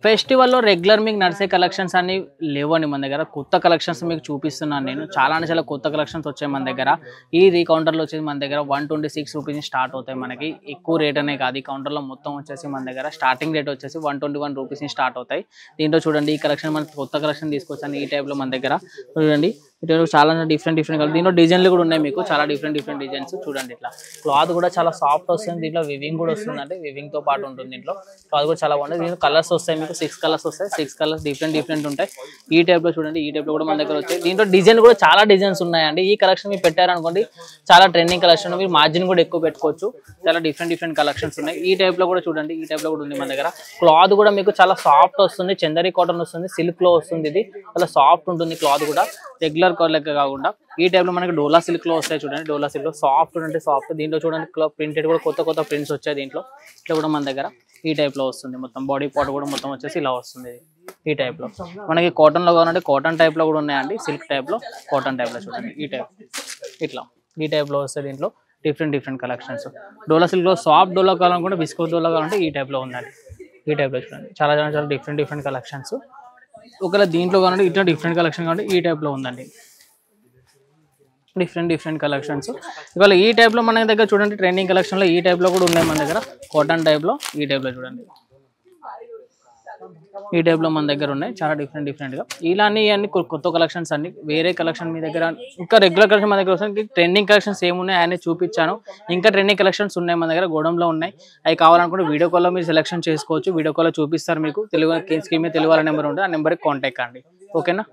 ఫెస్టివల్లో regular మీకు నడిచే collections అన్ని లేవండి మన దగ్గర. కొత్త కలెక్షన్స్ మీకు చూపిస్తున్నాను నేను. చాలా అంటే చాలా కొత్త కలెక్షన్స్ వచ్చాయి మన దగ్గర. ఈ కౌంటర్లో వచ్చేసి మన దగ్గర 126 రూపీస్ స్టార్ట్ అవుతాయి. మనకి ఎక్కువ రేట్ అనే కాదు, ఈ కౌంటర్లో మొత్తం వచ్చేసి మన దగ్గర స్టార్టింగ్ రేట్ వచ్చేసి 121 రూపీస్ స్టార్ట్ అవుతాయి. దీంట్లో చూడండి, ఈ కలెక్షన్ మనకి కొత్త కలెక్షన్ తీసుకొచ్చాను ఈ టైప్లో మన దగ్గర. చూడండి, ఇటు చాలా డిఫరెంట్ కలర్. దీంట్లో డిజైన్లు కూడా ఉన్నాయి మీకు, చాలా డిఫరెంట్ డిజైన్స్. చూడండి, ఇట్లా క్లాత్ కూడా చాలా సాఫ్ట్ వస్తుంది. దీంట్లో వివింగ్ కూడా వస్తుంది, అంటే వివింగ్ తో పాటు ఉంటుంది. దీంట్లో క్లాత్ కూడా చాలా బాగుంటుంది. దీంట్లో కలర్స్ వస్తాయి మీకు, 6 కలర్స్ వస్తాయి. 6 కలర్స్ డిఫరెంట్ ఉంటాయి. ఈ టైప్ లో చూడండి, ఈ టైప్ లో కూడా మన దగ్గర వచ్చాయి. దీంట్లో డిజైన్ కూడా చాలా డిజైన్స్ ఉన్నాయండి. ఈ కలెక్షన్ మీరు పెట్టారనుకోండి, చాలా ట్రెండింగ్ కలెక్షన్. మీరు మార్జిన్ కూడా ఎక్కువ పెట్టుకోవచ్చు. చాలా డిఫరెంట్ కలెక్షన్స్ ఉన్నాయి. ఈ టైప్ లో కూడా చూడండి, ఈ టైప్ లో కూడా ఉంది మన దగ్గర. క్లాత్ కూడా మీకు చాలా సాఫ్ట్ వస్తుంది, చందరి కాటన్ వస్తుంది, సిల్క్ లో వస్తుంది. ఇది చాలా సాఫ్ట్ ఉంటుంది క్లాత్ కూడా, రెగ్యులర్ లెక్క కాకుండా. ఈ టైప్ లో మనకి డోలా సిల్క్ లో వస్తాయి. చూడండి, డోలా సిల్క్ లో సాఫ్ట్ అంటే సాఫ్ట్. దీంట్లో చూడండి, ప్రింటెడ్ కూడా కొత్త ప్రింట్స్ వచ్చాయి దీంట్లో. ఇట్లా కూడా మన దగ్గర ఈ టైప్ లో వస్తుంది. మొత్తం బాడీ పార్ట్ కూడా మొత్తం వచ్చేసి ఇలా వస్తుంది. ఈ టైప్ లో మనకి కాటన్ లో కావాలంటే కాటన్ టైప్ లో కూడా ఉన్నాయండి, సిల్క్ టైప్ లో, కాటన్ టైప్ లో. చూడండి, ఈ టైప్ ఇట్లా ఈ టైప్ లో వస్తాయి. దీంట్లో డిఫరెంట్ కలెక్షన్స్. డోలా సిల్క్ లో సాఫ్ట్ డోలా కావాలనుకుంటే, బిస్కో డోలా కావాలంటే ఈ టైప్ లో ఉందండి. ఈ టైప్ లో చూడండి, చాలా డిఫరెంట్ కలెక్షన్స్. ఒకవేళ దీంట్లో కావాలంటే ఇట్లా డిఫరెంట్ కలెక్షన్ కావాలంటే ఈ టైప్ లో ఉందండి. Different collections. ఇవాళ ఈ టైప్ లో మన దగ్గర చూడండి, ట్రెండింగ్ కలెక్షన్ లో ఈ టైప్ లో కూడా ఉన్నాయి మన దగ్గర. కాటన్ టైప్ లో ఈ టైప్ లో చూడండి, ఈ టైప్ లో మన దగ్గర ఉన్నాయి. చాలా డిఫరెంట్ గా ఇలానే అన్ని కొత్త కలెక్షన్స్ అన్ని. వేరే కలెక్షన్ మీ దగ్గర ఇంకా రెగ్యులర్ కలెక్షన్ మన దగ్గర వస్తుంది. ట్రెండింగ్ కలెక్షన్స్ ఏమున్నాయి అని చూపించాను. ఇంకా ట్రెండింగ్ కలెక్షన్స్ ఉన్నాయి మన దగ్గర, గోడంలో ఉన్నాయి. అవి కావాలనుకుంటే వీడియో కాల్లో మీరు సెలెక్షన్ చేసుకోవచ్చు. వీడియో కాల్లో చూపిస్తారు మీకు. తెలుగు స్కీమ్ తెలుగు నెంబర్ ఉంటుంది, ఆ నెంబర్కి కాంటాక్ట్ కండి. ఓకేనా.